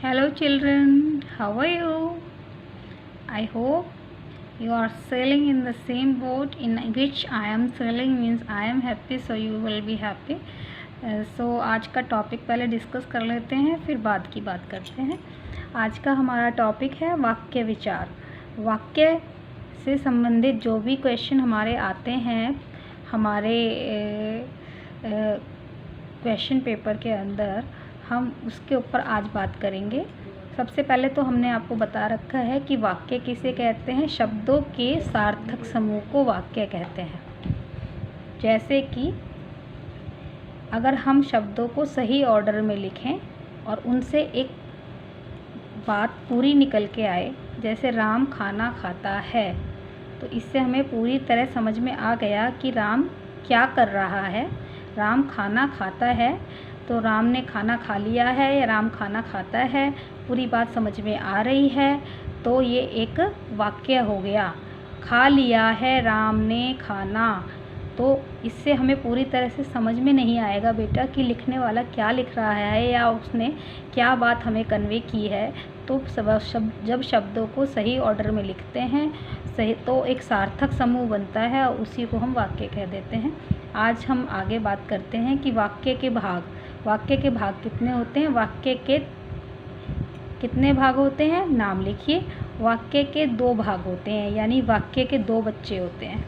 Hello children, how are you? I hope you are sailing in the same boat in which I am sailing, means I am happy, so you will be happy. So आज का topic पहले discuss कर लेते हैं, फिर बाद की बात करते हैं। आज का हमारा टॉपिक है वाक्य विचार। वाक्य से संबंधित जो भी क्वेश्चन हमारे आते हैं हमारे क्वेश्चन पेपर के अंदर, हम उसके ऊपर आज बात करेंगे। सबसे पहले तो हमने आपको बता रखा है कि वाक्य किसे कहते हैं। शब्दों के सार्थक समूह को वाक्य कहते हैं। जैसे कि अगर हम शब्दों को सही ऑर्डर में लिखें और उनसे एक बात पूरी निकल के आए, जैसे राम खाना खाता है, तो इससे हमें पूरी तरह समझ में आ गया कि राम क्या कर रहा है। राम खाना खाता है तो राम ने खाना खा लिया है या राम खाना खाता है, पूरी बात समझ में आ रही है, तो ये एक वाक्य हो गया। खा लिया है राम ने खाना, तो इससे हमें पूरी तरह से समझ में नहीं आएगा बेटा कि लिखने वाला क्या लिख रहा है या उसने क्या बात हमें कन्वे की है। तो जब शब्दों को सही ऑर्डर में लिखते हैं सही, तो एक सार्थक समूह बनता है और उसी को हम वाक्य कह देते हैं। आज हम आगे बात करते हैं कि वाक्य के भाग कितने होते हैं। वाक्य के कितने भाग होते हैं, नाम लिखिए। वाक्य के 2 भाग होते हैं, यानी वाक्य के 2 बच्चे होते हैं।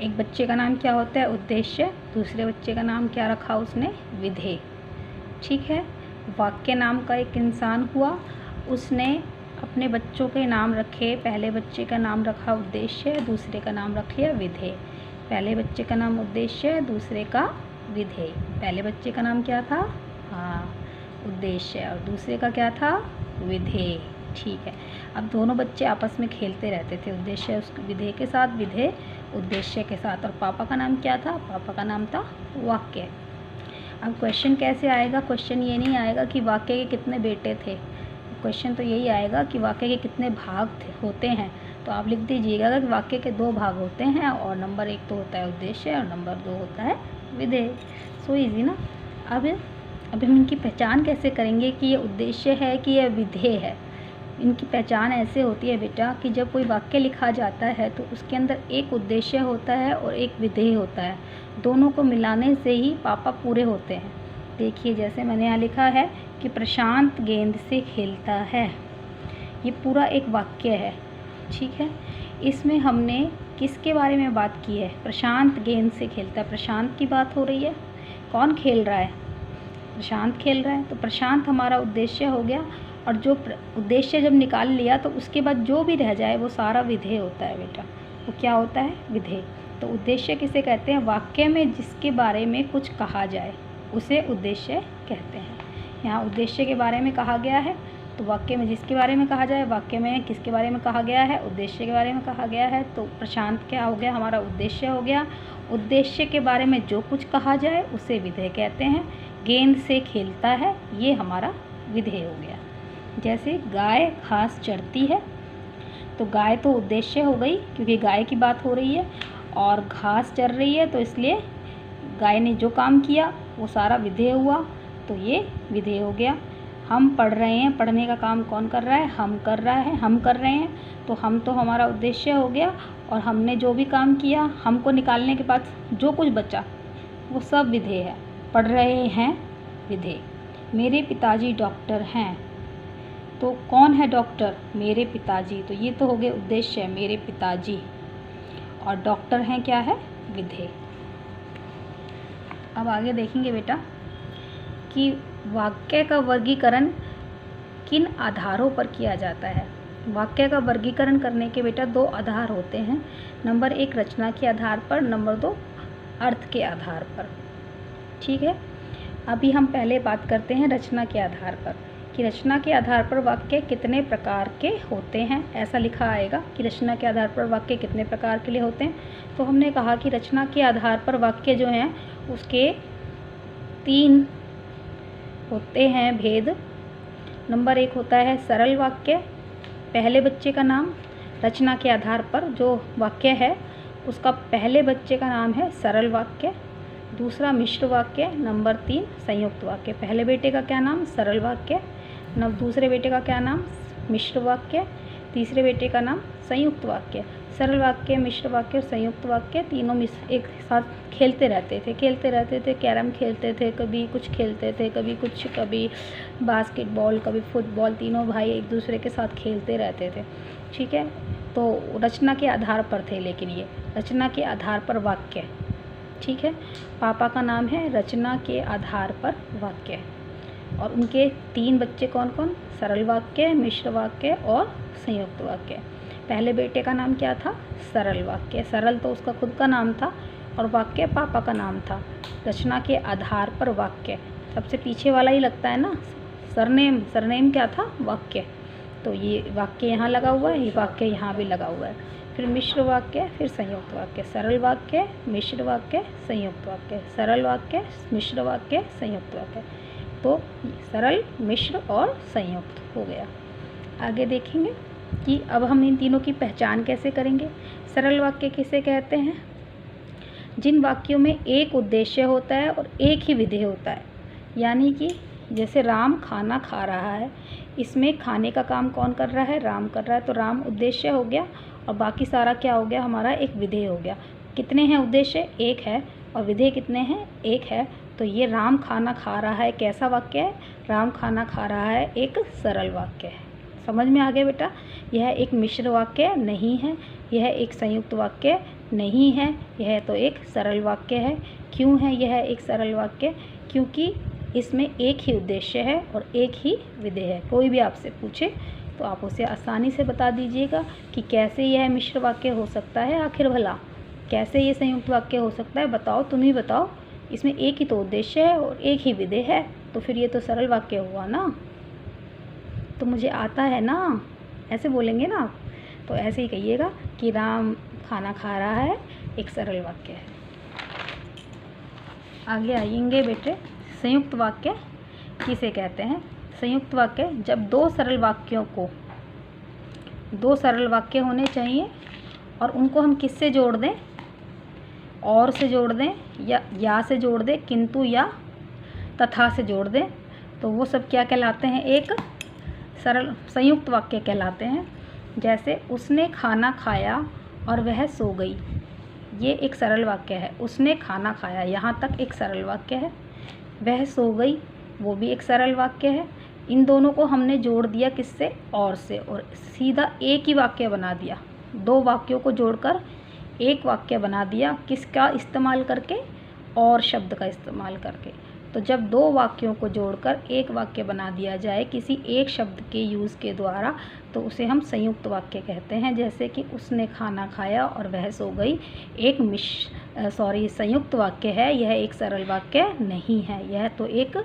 एक बच्चे का नाम क्या होता है, उद्देश्य। दूसरे बच्चे का नाम क्या रखा उसने, विधेय। ठीक है। वाक्य नाम का एक इंसान हुआ, उसने अपने बच्चों के नाम रखे। पहले बच्चे का नाम रखा उद्देश्य, दूसरे का नाम रख लिया विधेय। पहले बच्चे का नाम उद्देश्य, दूसरे का विधेय। पहले बच्चे का नाम क्या था, उद्देश्य, और दूसरे का क्या था, विधेय। ठीक है। अब दोनों बच्चे आपस में खेलते रहते थे, उद्देश्य उस विधेय के साथ, विधेय उद्देश्य के साथ। और पापा का नाम क्या था, पापा का नाम था वाक्य। अब क्वेश्चन कैसे आएगा, क्वेश्चन ये नहीं आएगा कि वाक्य के कितने बेटे थे, क्वेश्चन तो यही आएगा कि वाक्य के कितने भाग होते हैं। तो आप लिख दीजिएगा कि वाक्य के 2 भाग होते हैं, और नंबर 1 तो होता है उद्देश्य और नंबर 2 होता है विधेय। सो इजी ना। अब हम इनकी पहचान कैसे करेंगे कि ये उद्देश्य है कि यह विधेय है। इनकी पहचान ऐसे होती है बेटा कि जब कोई वाक्य लिखा जाता है तो उसके अंदर एक उद्देश्य होता है और एक विधेय होता है। दोनों को मिलाने से ही पापा पूरे होते हैं। देखिए, जैसे मैंने यहाँ लिखा है कि प्रशांत गेंद से खेलता है, ये पूरा एक वाक्य है। ठीक है। इसमें हमने किसके बारे में बात की है, प्रशांत गेंद से खेलता है, प्रशांत की बात हो रही है। कौन खेल रहा है, प्रशांत खेल रहा है। तो प्रशांत हमारा उद्देश्य हो गया, और जो उद्देश्य जब निकाल लिया तो उसके बाद जो भी रह जाए वो सारा विधेय होता है बेटा। वो क्या होता है, विधेय। तो उद्देश्य किसे कहते हैं, वाक्य में जिसके बारे में कुछ कहा जाए उसे उद्देश्य कहते हैं। यहाँ उद्देश्य के बारे में कहा गया है, तो वाक्य में जिसके बारे में कहा जाए, वाक्य में किसके बारे में कहा गया है, उद्देश्य के बारे में कहा गया है। तो प्रशांत क्या हो गया, हमारा उद्देश्य हो गया। उद्देश्य के बारे में जो कुछ कहा जाए उसे विधेय कहते हैं। गेंद से खेलता है, ये हमारा विधेय हो गया। जैसे गाय घास चरती है, तो गाय तो उद्देश्य हो गई क्योंकि गाय की बात हो रही है, और घास चर रही है तो इसलिए गाय ने जो काम किया वो सारा विधेय हुआ, तो ये विधेय हो गया। हम पढ़ रहे हैं, पढ़ने का काम कौन कर रहा है, हम कर रहे हैं, तो हम तो हमारा उद्देश्य हो गया, और हमने जो भी काम किया, हमको निकालने के बाद जो कुछ बचा वो सब विधेय है। पढ़ रहे हैं, विधेय। मेरे पिताजी डॉक्टर हैं, तो कौन है डॉक्टर, मेरे पिताजी, तो ये तो हो गए उद्देश्य, मेरे पिताजी, और डॉक्टर हैं क्या है, विधेय। अब आगे देखेंगे बेटा कि वाक्य का वर्गीकरण किन आधारों पर किया जाता है। वाक्य का वर्गीकरण करने के बेटा 2 आधार होते हैं। नंबर 1 रचना के आधार पर, नंबर 2 अर्थ के आधार पर। ठीक है। अभी हम पहले बात करते हैं रचना के आधार पर, कि रचना के आधार पर वाक्य कितने प्रकार के होते हैं। ऐसा लिखा आएगा कि रचना के आधार पर वाक्य कितने प्रकार के लिए होते हैं। तो हमने कहा कि रचना के आधार पर वाक्य जो हैं उसके 3 होते हैं भेद। नंबर 1 होता है सरल वाक्य, पहले बच्चे का नाम। रचना के आधार पर जो वाक्य है उसका पहले बच्चे का नाम है सरल वाक्य। दूसरा मिश्र वाक्य, नंबर 3 संयुक्त वाक्य। पहले बेटे का क्या नाम? सरल वाक्य। दूसरे बेटे का क्या नाम? मिश्र वाक्य। तीसरे बेटे का नाम संयुक्त वाक्य। सरल वाक्य, मिश्र वाक्य और संयुक्त वाक्य तीनों एक साथ खेलते रहते थे, कैरम खेलते थे, कभी कुछ खेलते थे, कभी कुछ, कभी बास्केटबॉल, कभी फुटबॉल, तीनों भाई एक दूसरे के साथ खेलते रहते थे। ठीक है, तो रचना के आधार पर थे, लेकिन ये रचना के आधार पर वाक्य। ठीक है, पापा का नाम है रचना के आधार पर वाक्य। और उनके 3 बच्चे कौन कौन? सरल वाक्य, मिश्र वाक्य और संयुक्त वाक्य। पहले बेटे का नाम क्या था? सरल वाक्य। सरल तो उसका खुद का नाम था और वाक्य पापा का नाम था। रचना के आधार पर वाक्य, सबसे पीछे वाला ही लगता है ना, सरनेम। सरनेम क्या था? वाक्य। तो ये वाक्य यहाँ लगा हुआ है, ये वाक्य यहाँ भी लगा हुआ है। फिर मिश्र वाक्य, फिर संयुक्त वाक्य। सरल वाक्य, मिश्र वाक्य, संयुक्त वाक्य। सरल वाक्य, मिश्र वाक्य, संयुक्त वाक्य। तो सरल, मिश्र और संयुक्त हो गया। आगे देखेंगे कि अब हम इन तीनों की पहचान कैसे करेंगे। सरल वाक्य किसे कहते हैं? जिन वाक्यों में एक उद्देश्य होता है और एक ही विधेय होता है। यानी कि जैसे राम खाना खा रहा है, इसमें खाने का काम कौन कर रहा है? राम कर रहा है। तो राम उद्देश्य हो गया और बाकी सारा क्या हो गया? हमारा एक विधेय हो गया। कितने हैं उद्देश्य? एक है। और विधेय कितने हैं? एक है। तो ये राम खाना खा रहा है कैसा वाक्य है? राम खाना खा रहा है एक सरल वाक्य है। समझ में आ गया बेटा? यह एक मिश्र वाक्य नहीं है, यह एक संयुक्त वाक्य नहीं है, यह तो एक सरल वाक्य है। क्यों है यह एक सरल वाक्य? क्योंकि इसमें एक ही उद्देश्य है और एक ही विधेय है। कोई भी आपसे पूछे तो आप उसे आसानी से बता दीजिएगा कि कैसे यह मिश्र वाक्य हो सकता है, आखिर भला कैसे ये संयुक्त वाक्य हो सकता है? बताओ, तुम ही बताओ। इसमें एक ही तो उद्देश्य है और एक ही विधेय है, तो फिर ये तो सरल वाक्य हुआ ना। तो मुझे आता है ना, ऐसे बोलेंगे ना आप। तो ऐसे ही कहिएगा कि राम खाना खा रहा है एक सरल वाक्य है। आगे आएंगे बेटे, संयुक्त वाक्य किसे कहते हैं? संयुक्त वाक्य जब दो सरल वाक्य होने चाहिए और उनको हम किससे जोड़ दें? और से जोड़ दें, या से जोड़ दें, किंतु या तथा से जोड़ दें, तो वो सब क्या कहलाते हैं? एक सरल संयुक्त वाक्य कहलाते हैं। जैसे उसने खाना खाया और वह सो गई, ये एक सरल वाक्य है। उसने खाना खाया, यहाँ तक एक सरल वाक्य है। वह सो गई, वो भी एक सरल वाक्य है। इन दोनों को हमने जोड़ दिया किससे? और से, और सीधा एक ही वाक्य बना दिया। दो वाक्यों को जोड़कर एक वाक्य बना दिया। किसका इस्तेमाल करके? और शब्द का इस्तेमाल करके। तो जब दो वाक्यों को जोड़कर एक वाक्य बना दिया जाए किसी एक शब्द के यूज़ के द्वारा, तो उसे हम संयुक्त वाक्य कहते हैं। जैसे कि उसने खाना खाया और वह सो गई, एक संयुक्त वाक्य है, यह एक सरल वाक्य नहीं है। यह तो एक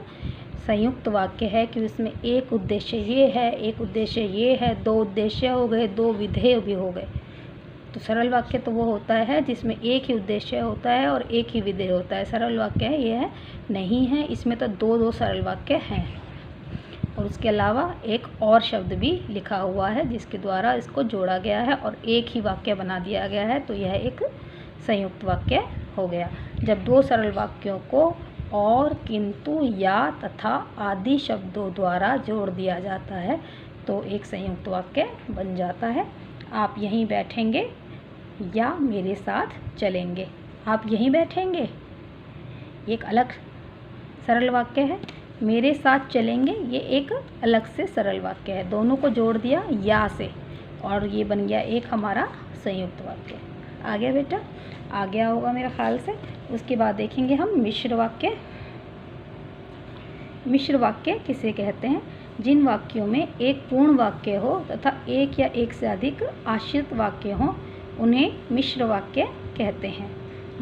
संयुक्त वाक्य है कि उसमें एक उद्देश्य ये है, एक उद्देश्य ये है, दो उद्देश्य हो गए, दो विधेय भी हो गए। तो सरल वाक्य तो वो होता है जिसमें एक ही उद्देश्य होता है और एक ही विधेय होता है। सरल वाक्य है यह नहीं है, इसमें तो दो सरल वाक्य हैं और उसके अलावा एक और शब्द भी लिखा हुआ है जिसके द्वारा इसको जोड़ा गया है और एक ही वाक्य बना दिया गया है। तो यह एक संयुक्त वाक्य हो गया। जब दो सरल वाक्यों को और, किंतु, या, तथा आदि शब्दों द्वारा जोड़ दिया जाता है तो एक संयुक्त वाक्य बन जाता है। आप यहीं बैठेंगे या मेरे साथ चलेंगे? आप यहीं बैठेंगे, एक अलग सरल वाक्य है। मेरे साथ चलेंगे, ये एक अलग से सरल वाक्य है। दोनों को जोड़ दिया या से और ये बन गया एक हमारा संयुक्त वाक्य। आ गया बेटा? आ गया होगा मेरा ख्याल से। उसके बाद देखेंगे हम मिश्र वाक्य। मिश्र वाक्य किसे कहते हैं? जिन वाक्यों में एक पूर्ण वाक्य हो तथा एक या एक से अधिक आश्रित वाक्य हों, उन्हें मिश्र वाक्य कहते हैं।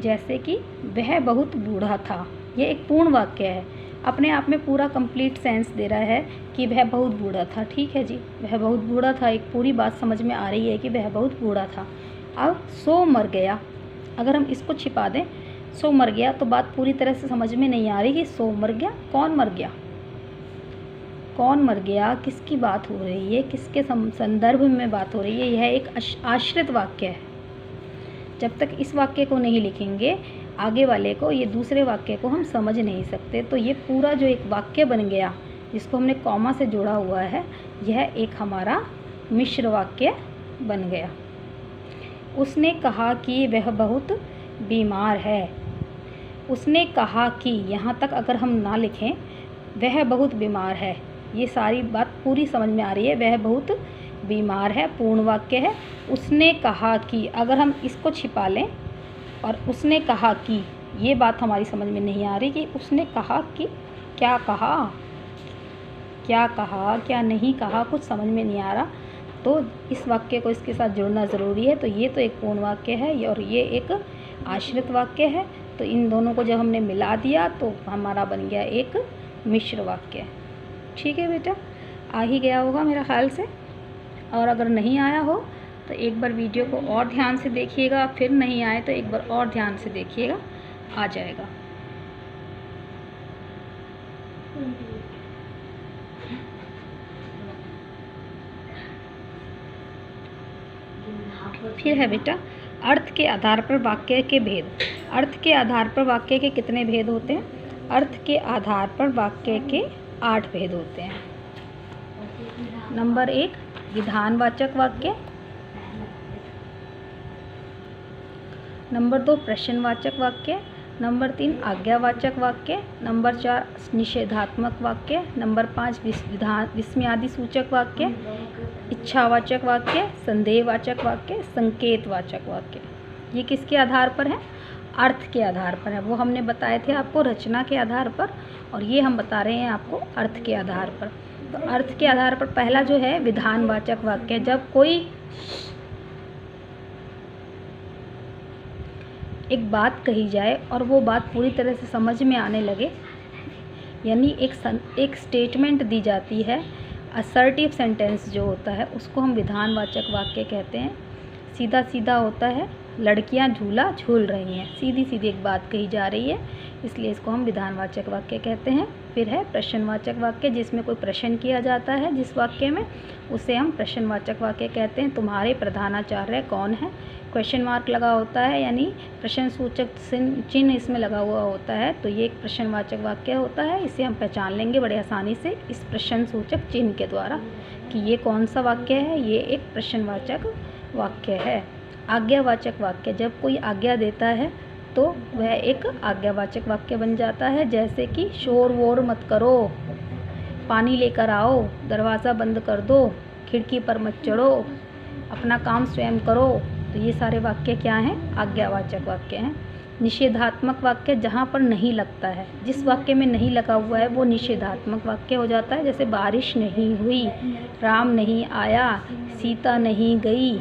जैसे कि वह बहुत बूढ़ा था, ये एक पूर्ण वाक्य है, अपने आप में पूरा कंप्लीट सेंस दे रहा है कि वह बहुत बूढ़ा था। ठीक है जी, वह बहुत बूढ़ा था, एक पूरी बात समझ में आ रही है कि वह बहुत बूढ़ा था। अब सो मर गया, अगर हम इसको छिपा दें, सो मर गया, तो बात पूरी तरह से समझ में नहीं आ रही कि सो मर गया, कौन मर गया? कौन मर गया, किसकी बात हो रही है, किसके संदर्भ में बात हो रही है? यह एक आश्रित वाक्य है। जब तक इस वाक्य को नहीं लिखेंगे आगे वाले को, ये दूसरे वाक्य को हम समझ नहीं सकते। तो ये पूरा जो एक वाक्य बन गया जिसको हमने कॉमा से जोड़ा हुआ है, यह एक हमारा मिश्र वाक्य बन गया। उसने कहा कि वह बहुत बीमार है। उसने कहा कि, यहाँ तक अगर हम ना लिखें वह बहुत बीमार है, ये सारी बात पूरी समझ में आ रही है। वह बहुत बीमार है पूर्ण वाक्य है। उसने कहा कि, अगर हम इसको छिपा लें और उसने कहा कि, ये बात हमारी समझ में नहीं आ रही कि उसने कहा कि क्या कहा, क्या कहा, क्या नहीं कहा, कुछ समझ में नहीं आ रहा। तो इस वाक्य को इसके साथ जोड़ना ज़रूरी है। तो ये तो एक पूर्ण वाक्य है और ये एक आश्रित वाक्य है। तो इन दोनों को जब हमने मिला दिया तो हमारा बन गया एक मिश्र वाक्य। ठीक है बेटा, आ ही गया होगा मेरा ख्याल से। और अगर नहीं आया हो तो एक बार वीडियो को और ध्यान से देखिएगा, फिर नहीं आए तो एक बार और ध्यान से देखिएगा, आ जाएगा। फिर है बेटा अर्थ के आधार पर वाक्य के भेद। अर्थ के आधार पर वाक्य के कितने भेद होते हैं? अर्थ के आधार पर वाक्य के 8 भेद होते हैं। नंबर 1 विधानवाचक वाक्य, नंबर 2 प्रश्नवाचक वाक्य, नंबर 3 आज्ञावाचक वाक्य, नंबर 4 निषेधात्मक वाक्य, नंबर 5 विस्मयादि सूचक वाक्य, इच्छावाचक वाक्य, संदेहवाचक वाक्य, संकेतवाचक वाक्य। ये किसके आधार पर है? अर्थ के आधार पर है। वो हमने बताए थे आपको रचना के आधार पर, और ये हम बता रहे हैं आपको अर्थ के आधार पर। तो अर्थ के आधार पर पहला जो है विधानवाचक वाक्य, जब कोई एक बात कही जाए और वो बात पूरी तरह से समझ में आने लगे, यानी एक स्टेटमेंट दी जाती है, असर्टिव सेंटेंस जो होता है उसको हम विधानवाचक वाक्य कहते हैं। सीधा सीधा होता है, लड़कियां झूला झूल रही हैं, सीधी सीधी एक बात कही जा रही है, इसलिए इसको हम विधानवाचक वाक्य कहते हैं। फिर है प्रश्नवाचक वाक्य, जिसमें कोई प्रश्न किया जाता है जिस वाक्य में, उसे हम प्रश्नवाचक वाक्य कहते हैं। तुम्हारे प्रधानाचार्य कौन है? क्वेश्चन मार्क लगा होता है, यानी प्रश्न सूचक चिन्ह इसमें लगा हुआ होता है, तो ये एक प्रश्नवाचक वाक्य होता है। इसे हम पहचान लेंगे बड़े आसानी से इस प्रश्न सूचक चिन्ह के द्वारा कि ये कौन सा वाक्य है, ये एक प्रश्नवाचक वाक्य है। आज्ञावाचक वाक्य, जब कोई आज्ञा देता है तो वह एक आज्ञावाचक वाक्य बन जाता है, जैसे कि शोर वोर मत करो, पानी लेकर आओ, दरवाज़ा बंद कर दो, खिड़की पर मत चढ़ो, अपना काम स्वयं करो। तो ये सारे वाक्य क्या हैं? आज्ञावाचक वाक्य हैं। निषेधात्मक वाक्य, जहाँ पर नहीं लगता है, जिस वाक्य में नहीं लगा हुआ है वो निषेधात्मक वाक्य हो जाता है। जैसे बारिश नहीं हुई, राम नहीं आया, सीता नहीं गई,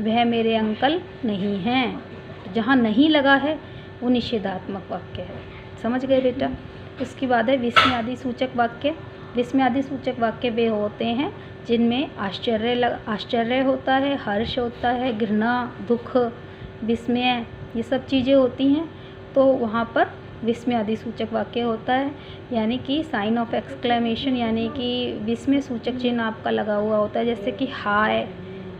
वह मेरे अंकल नहीं हैं। जहाँ नहीं लगा है वो निषेधात्मक वाक्य है। समझ गए बेटा? उसके बाद है विस्मयादि सूचक वाक्य। विस्मयादि सूचक वाक्य वे होते हैं जिनमें आश्चर्य होता है, हर्ष होता है, घृणा, दुख, विस्मय, ये सब चीज़ें होती हैं, तो वहाँ पर विस्मयादि सूचक वाक्य होता है। यानी कि साइन ऑफ एक्सक्लेमेशन, यानी कि विस्मय सूचक चिन्ह आपका लगा हुआ होता है, जैसे कि हाय,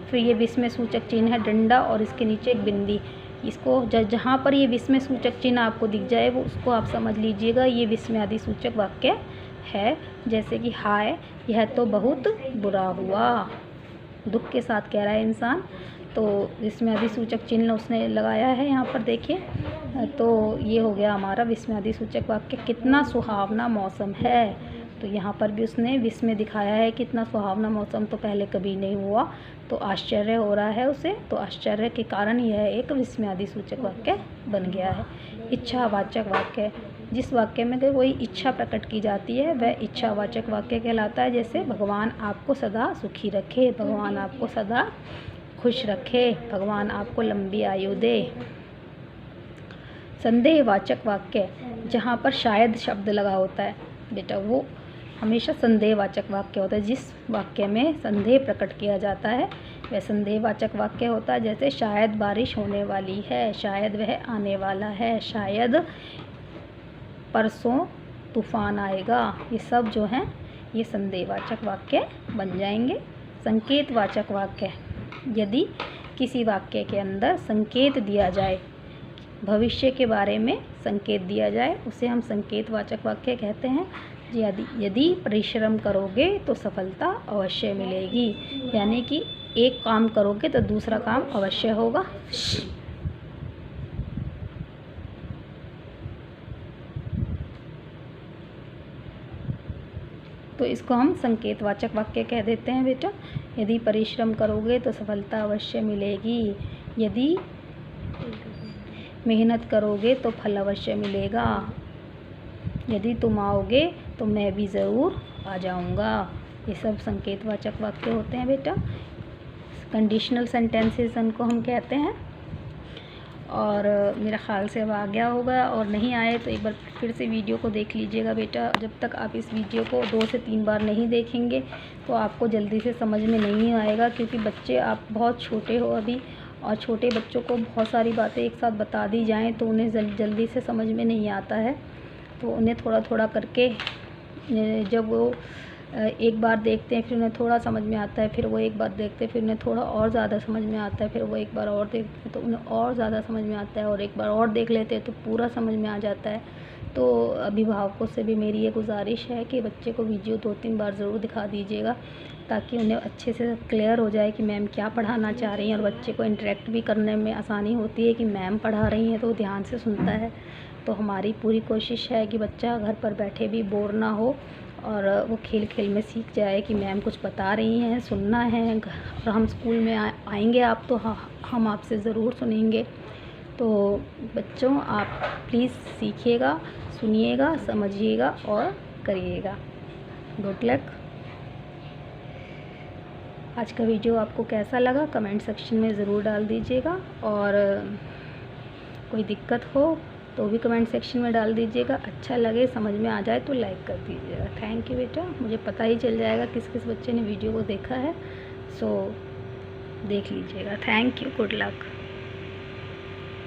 फिर ये विस्मय सूचक चिन्ह है डंडा और इसके नीचे एक बिंदी। इसको जहाँ पर ये विस्मय सूचक चिन्ह आपको दिख जाए वो उसको आप समझ लीजिएगा ये विस्मयादि सूचक वाक्य है। जैसे कि हाय, यह तो बहुत बुरा हुआ, दुख के साथ कह रहा है इंसान, तो विस्मयादि सूचक चिन्ह उसने लगाया है यहाँ पर देखिए। तो ये हो गया हमारा विस्मयादि सूचक वाक्य। कितना सुहावना मौसम है, तो यहाँ पर भी उसने विस्मय दिखाया है, कितना सुहावना मौसम तो पहले कभी नहीं हुआ, तो आश्चर्य हो रहा है उसे, तो आश्चर्य के कारण यह एक विस्मयादि सूचक वाक्य बन गया है। इच्छावाचक वाक्य, जिस वाक्य में कोई इच्छा प्रकट की जाती है वह इच्छावाचक वाक्य कहलाता है। जैसे भगवान आपको सदा सुखी रखे, भगवान आपको सदा खुश रखे, भगवान आपको लंबी आयु दे। संदेहवाचक वाक्य, जहाँ पर शायद शब्द लगा होता है बेटा, वो हमेशा संदेहवाचक वाक्य होता है। जिस वाक्य में संदेह प्रकट किया जाता है वह संदेहवाचक वाक्य होता है। जैसे शायद बारिश होने वाली है, शायद वह आने वाला है, शायद परसों तूफान आएगा, ये सब जो हैं ये संदेहवाचक वाक्य बन जाएंगे। संकेतवाचक वाक्य, यदि किसी वाक्य के अंदर संकेत दिया जाए, भविष्य के बारे में संकेत दिया जाए उसे हम संकेतवाचक वाक्य कहते हैं। यदि परिश्रम करोगे तो सफलता अवश्य मिलेगी, यानी कि एक काम करोगे तो दूसरा काम अवश्य होगा। तो इसको हम संकेतवाचक वाक्य कह देते हैं बेटा। यदि परिश्रम करोगे तो सफलता अवश्य मिलेगी, यदि मेहनत करोगे तो फल अवश्य मिलेगा, यदि तुम आओगे तो मैं भी ज़रूर आ जाऊंगा। ये सब संकेतवाचक वाक्य होते हैं बेटा। कंडीशनल सेंटेंसेस इनको हम कहते हैं। और मेरा ख़्याल से अब आ गया होगा, और नहीं आए तो एक बार फिर से वीडियो को देख लीजिएगा बेटा। जब तक आप इस वीडियो को 2 से 3 बार नहीं देखेंगे तो आपको जल्दी से समझ में नहीं आएगा, क्योंकि बच्चे आप बहुत छोटे हो अभी, और छोटे बच्चों को बहुत सारी बातें एक साथ बता दी जाएँ तो उन्हें जल्दी से समझ में नहीं आता है। तो उन्हें थोड़ा थोड़ा करके, जब वो एक बार देखते हैं फिर उन्हें थोड़ा समझ में आता है, फिर वो एक बार देखते हैं फिर उन्हें थोड़ा और ज़्यादा समझ में आता है, फिर वो एक बार और देखते हैं तो उन्हें और ज़्यादा समझ में आता है, और एक बार और देख लेते हैं तो पूरा समझ में आ जाता है। तो अभिभावकों से भी मेरी ये गुजारिश है कि बच्चे को वीडियो 2-3 बार ज़रूर दिखा दीजिएगा, ताकि उन्हें अच्छे से क्लियर हो जाए कि मैम क्या पढ़ाना चाह रही हैं, और बच्चे को इंटरेक्ट भी करने में आसानी होती है कि मैम पढ़ा रही हैं तो वो ध्यान से सुनता है। तो हमारी पूरी कोशिश है कि बच्चा घर पर बैठे भी बोर ना हो, और वो खेल खेल में सीख जाए कि मैम कुछ बता रही हैं, सुनना है। और हम स्कूल में आएंगे आप तो हम आपसे ज़रूर सुनेंगे। तो बच्चों, आप प्लीज़ सीखिएगा, सुनिएगा, समझिएगा और करिएगा। Good luck. आज का वीडियो आपको कैसा लगा कमेंट सेक्शन में ज़रूर डाल दीजिएगा, और कोई दिक्कत हो तो भी कमेंट सेक्शन में डाल दीजिएगा। अच्छा लगे, समझ में आ जाए तो लाइक कर दीजिएगा। थैंक यू बेटा। मुझे पता ही चल जाएगा किस किस बच्चे ने वीडियो को देखा है, सो देख लीजिएगा। Thank you. Good luck.